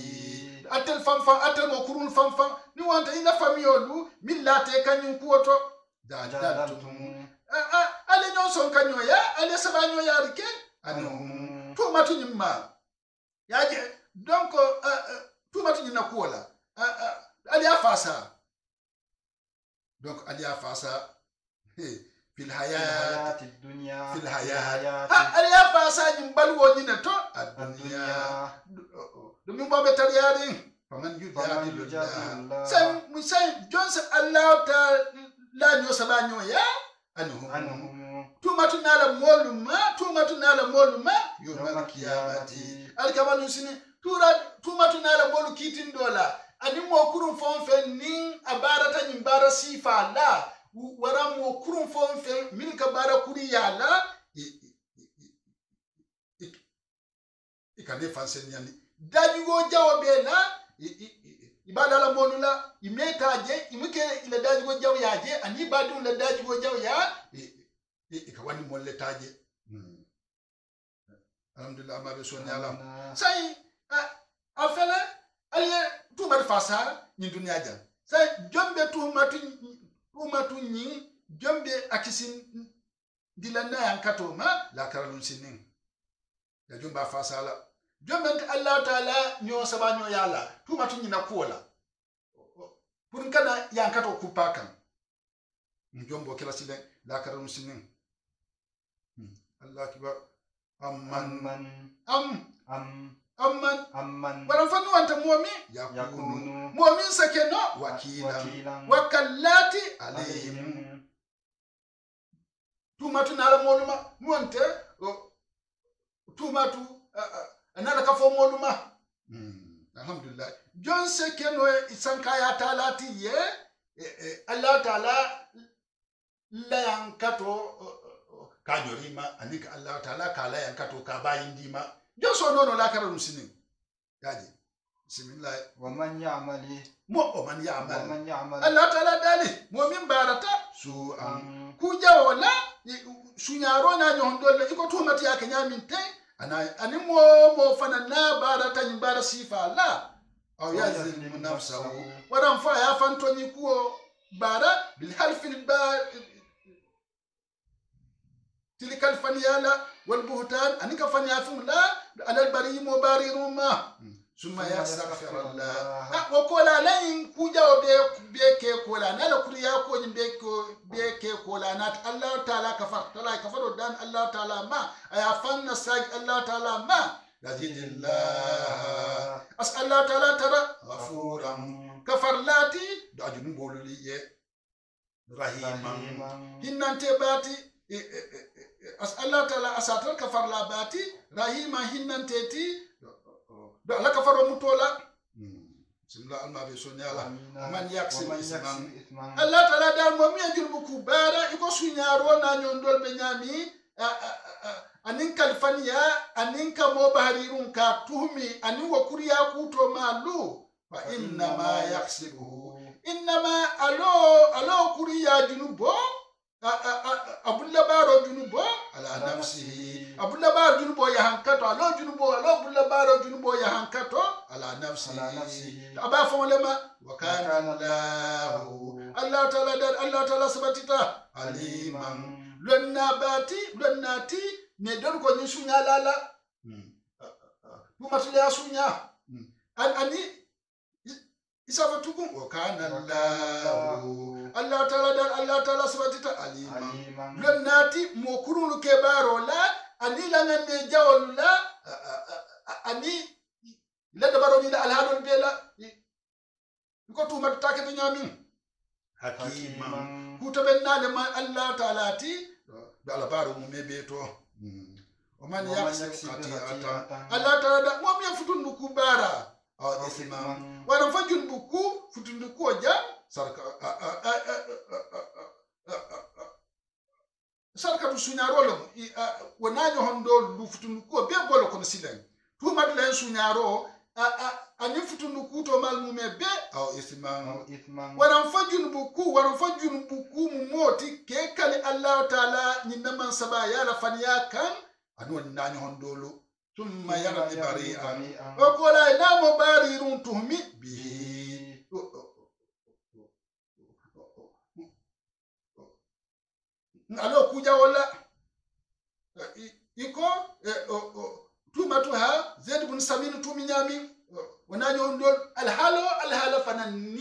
atel famfam atel mo kurun famfam ni wanta ina famiyo lu millate kanyun kuoto dadatum ale nyon son kanyo ya ale sabanyo ya rike anhum tumatu nyimma yaje donc tumatu nyina kuola ali afasa donc ali afasa fil hayat dunya fil hayat ali afasa nyimbal woni ne to ad-dunya dum bo betariari faman yujadilullah sai jonse Allah ta la nyo sabanyo ya anhum tumatu nala moluma yawmal qiyamati alkamalu sini tumatu nala molu kitin dola ani mo kurun fonfe nin abarata nyimbara sifa la wara mo kurun fonfe min ka bara kuri ya la ikane fansen yani dajugo jawabe la ibada la monula imetaje imike ile dajugo jaw yaje ani badu la dajugo jaw ya ikawani molle taje alhamdulillah ma be sonni alam sai afela aliye tumar fasa ni dunya jan sai jombe tumatu ni jombe akisin dilanda yankato ma la karalun sinin ya jomba fasa la jombe Allah taala nyo sabanyo yala tumatu ni na kuola pun kana yankato kupakan njombo kila silen la karalun sinin Allah kibar amman waran fanu wanta mu'min yakunu mu'min sakeno wakilan wakallati alayhim tumatu nala moluma nuwante tumatu anala kafo moluma alhamdulillah jon sekeno isankaya talati ye Allah taala la yankato kanyorima anika Allah taala kala yankato kabayindima joso nono la karanu sinin yaji bismillah wa man ya'mali man ya'mal Allah taala dali mu'min barata su an kuja wala sunyaro na nyondole iko tumati yake nyaminte ani mo fanana barata nyimbara sifa la au yazlimu nafsahu wala mfa ya fantoni kuo bara bil halfil تلك الفنيالة والبهتان أنك فنيافم لا على البريم وباريرهما ثم يستغفر الله وقولا لين كوجا وبيكي كولا نالا كريا كوني بيكي كولا نات الله تعالى كفر دان الله تعالى ما أيافن نساج الله تعالى ما يزيد الله أسأل الله تعالى ترى غفورا كفر لاتي دعجن بولولي رحيما هنان تباتي Allah taala asatar kafar labati rahima hinnan teti do ala kafaro mutola simla alma be sonyala man yaksi isman Allah taala dal mo mi ajul bu bara iko sunyaro na nyondol be nyami anin kalfaniya anin ka mo baharirun ka tuhmi anin wa kuriya kuto malu fa inna ma yaksibuhu inna ma alo kuriya junubo abulla baro junubo ala nafsihi abulla baro junubo ya hankato alo abulla baro junubo ya hankato ala nafsihi aba fawlema wa kana Allah taala sabatita aliman lonnati ne don ko ni sunya lala bumatule sunya ani isafa tukum wa kana Allah ta'ala sabatita aliman lonnati mo kurulu ke baro la ani la ngane jawol la ani la dabaro ni la alhadon bela ko tuma take be nyamin hakiman kutaben nale ma Allah ta'ala ti be alabaro mo mebe to o man yaksi ata Allah ta'ala mo mi futundu kubara aw isman wana fajun buku futundu ko ja sarka tu sunyaro lo wonanyo hondo lu futundu ko be bolo kono silen tuma de len sunyaro ani futundu ku to mal mu mebe aw isman wana fajun buku mu moti ke kali Allah ta'ala ni naman sabaya la faniya kan anu nanyo hondolo ثم يرد بريئا وقال إنا مبارر تهمي به alo kuja wala iko tuma tuha zaid bin samin tumi nyami wananyo ndol alhala fanan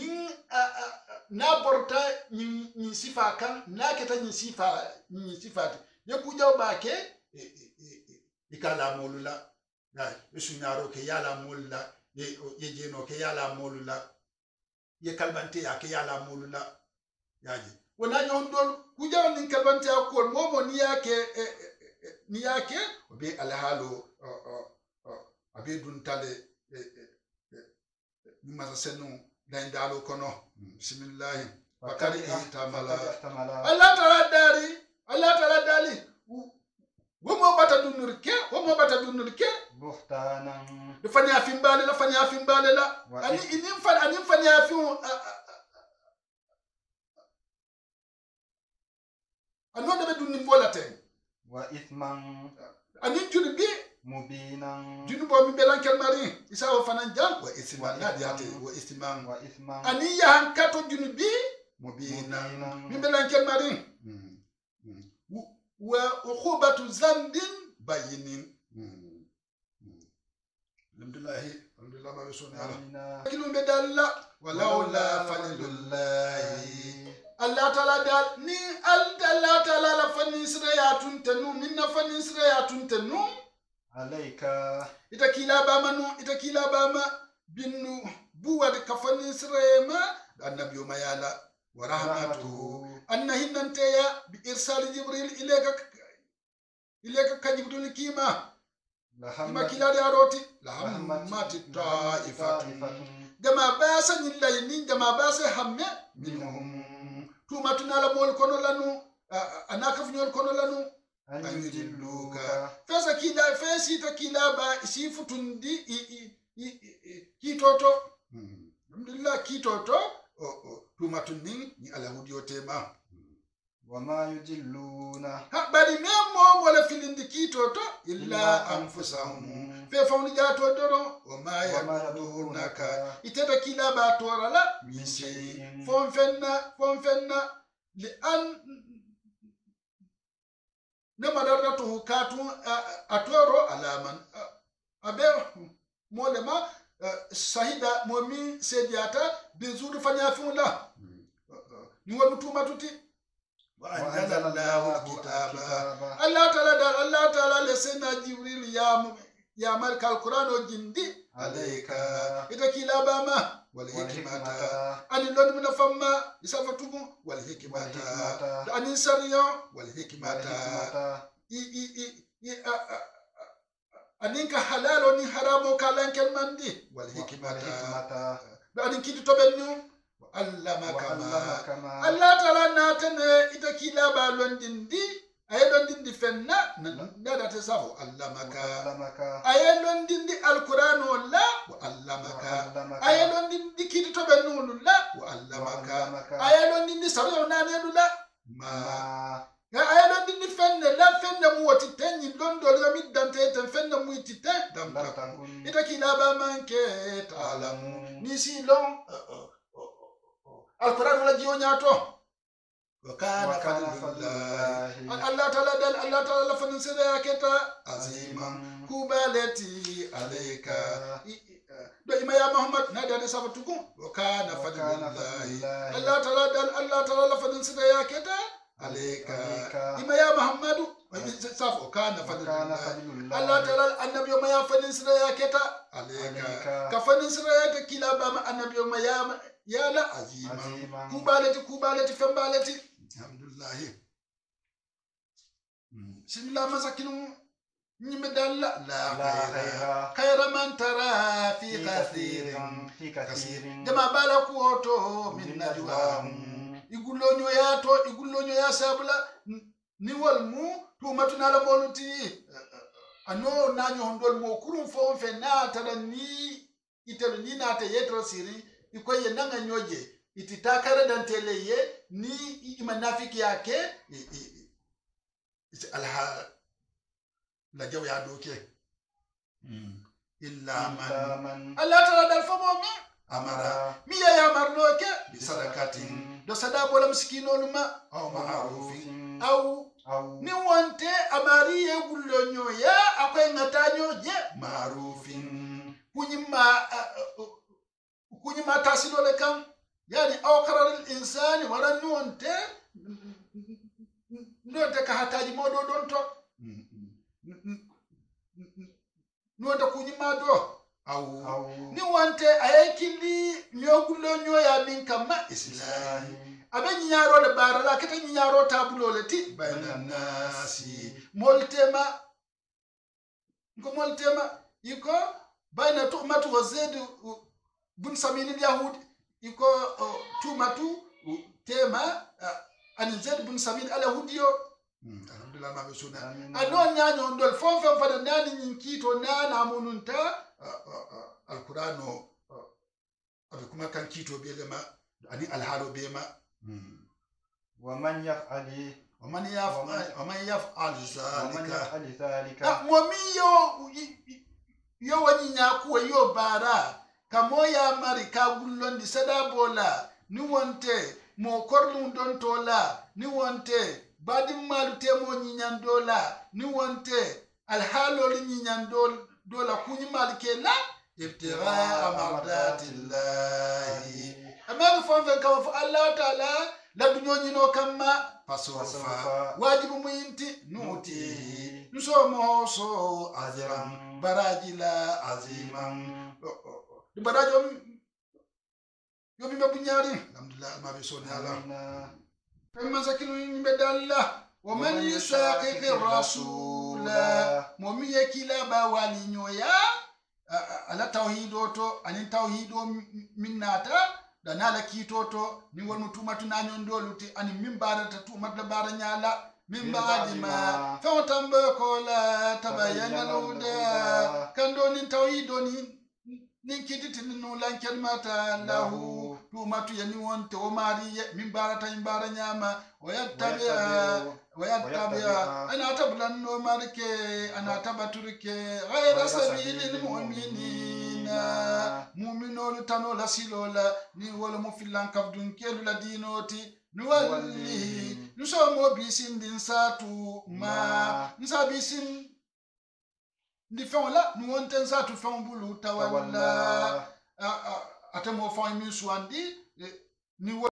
na borta ni sifa kan na keta ni sifati ye kuja ba ke ikala molula na sunyaro ke yala molula ye jeno ke yala molula ye kalbante ya ke yala molula yaji wona nyondol kuja ni kalbante ya ko momo ni yake be alhalo abe dun tale masa senu dalo kono bismillah bakari tamala Allah ta'ala dali womo bata dunurke buhtanan fani afimbale la ani inim fani afiu anoda be dunni volaten wa ithman ani junubi mubinan junubo mi belankel mari isa wa fanan jang wa ithman nadiate wa ithman ani ya hankato junubi mubinan mi belankel mari wa ukhubatu zambin bayinin alhamdulillah ma bisuna ala kinu bedalla walaula fadlullahi Allah ta'ala dal ni Allah ta'ala la fani sirayatun tanu minna fani sirayatun tanu alayka itakila bama binu buwa de kafani sirayma annabi mayala wa rahmatuhu annahinanteya bi irsal jibril ilayka kajibdul kima la kilade aroti la hammati ta'ifatun jama basa nilayni jama basa hamme minhum tumatuna la mol kono lanu anaka funyol kono lanu ayudilluka fesi takila ba isi futundi kitoto alhamdulillah kitoto tumatunni ni alahudi otema wama yujilluna badi memo wala filindi kitoto illa anfusahum fe fawni jato doro wama yaqulunaka itata kila ba torala misi fon fenna li an namadara to katu atoro alaman abe molema sahida momi sediata bizuru fanya fula ni wamtuma tuti wa anzalallahu alkitaba Allah ta'ala lesena jibril ya marka alquran jindi alayka itakila bama wal hikmata ani lon mun famma isafatubu wal hikmata ani sariyo wal hikmata aninka halalo ni haramo kalanken mandi wal hikmata adin kiti tobennu allamaka ma Allah ta'ala natane itakila ba londindi ay londindi fenna nada te safo allamaka ay londindi alquran wala wa allamaka ay londindi kiti tobennu la wa allamaka ay londindi sariyo nane la ma ay londindi fenne mu wati tenni londo la middante ten fenne mu itite damtakun itakila ba manke ta'lamu ni silon alquran wala jiyo nyato wakana fadlullahi Allah ta'ala la fanin sira yaketa aziman kubalati alayka do ima ya muhammad na da sabatukum wa kana fadlullahi Allah ta'ala la fadin sida ya keta alayka ima ya muhammadu safo kana fadlullahi Allah ta'ala annabi ma ya fadin sida ya keta alayka ka fadin sida ya ta kila ba ma annabi ma ya la azima kubalati fembalati alhamdulillah bismillah masakinu نمدل لا خير من ترى في كثير جما بالكوتو من نجواهم يقولون يا سابلا نيولمو تو ماتنا لا بولتي ano nanyo hondol mo kurum fo fe na tara ni itelo ni na te yetro siri ikoye nanga nyoje ititakara danteleye ni imanafiki yake alha la jaw ya doke illa man Allah tara dal famo mi amara mi ya marloke bi sadakatin do sadabo la miskino luma aw ma'rufin aw ni wonte amari e gullonyo ya akoy ngatanyo je ma'rufin kunyima tasilo le kam yani aw qarar al insani wala nonte nonte ka hataji modo don to nuwanta kunyima do aw ni wante ayekili nyogulo nyoya min kama islahi abe nyaro le barala kete nyaro tabulo le ti bayna nasi moltema iko bayna tuhmatu wa zaid bun samin yahud iko tuhmatu tema an zaid bun samin al yahudiyo alhamdulillah ma besuna adon nyanyo ndol fonfon fada nani nyinkito nana mununta alqur'ano abe kuma kan kito belema ani alhalo bema ومن يفعل ذلك momiyo yo wanyinya kuwa yo bara kamoya mari ka gullondi sadabola ni wonte mo korlum don tola ni wonte badim malu temo nyinyandola ni wonte alhalo li nyinyandola kunyi malkela ibtira amardatillahi amma fonven kama fa Allah ta'ala la dunyonyino kama fasofa wajibu muyinti nuti nsomo so azram barajila aziman barajo yo mi bunyari alhamdulillah ma be soni ala kama zakinu mbedalla wa man yusaqiqi rasula momiye kila ba walinyoya ala tauhido to anin tauhido minnata danala kitoto ni won mutuma tunanyondo luti ani mimbarata tumat la baranyala mimbaadima fawtambe ko la tabayyana luda kando ni tauhido ni kiditi no lanken mata lahu tumatu yani wonte o mariye mimbarata imbaranyama wayattabi'a ana tablanno marke ana tabaturke ghayra sabilil mu'minina mu'minolu tanola silola ni wala mo filan kabdun kelu la dinoti ni walli ni so mo bisin din satu ma nsa bisin ni fawla ni wonten satu fambulu tawalla atamo fami suandi ni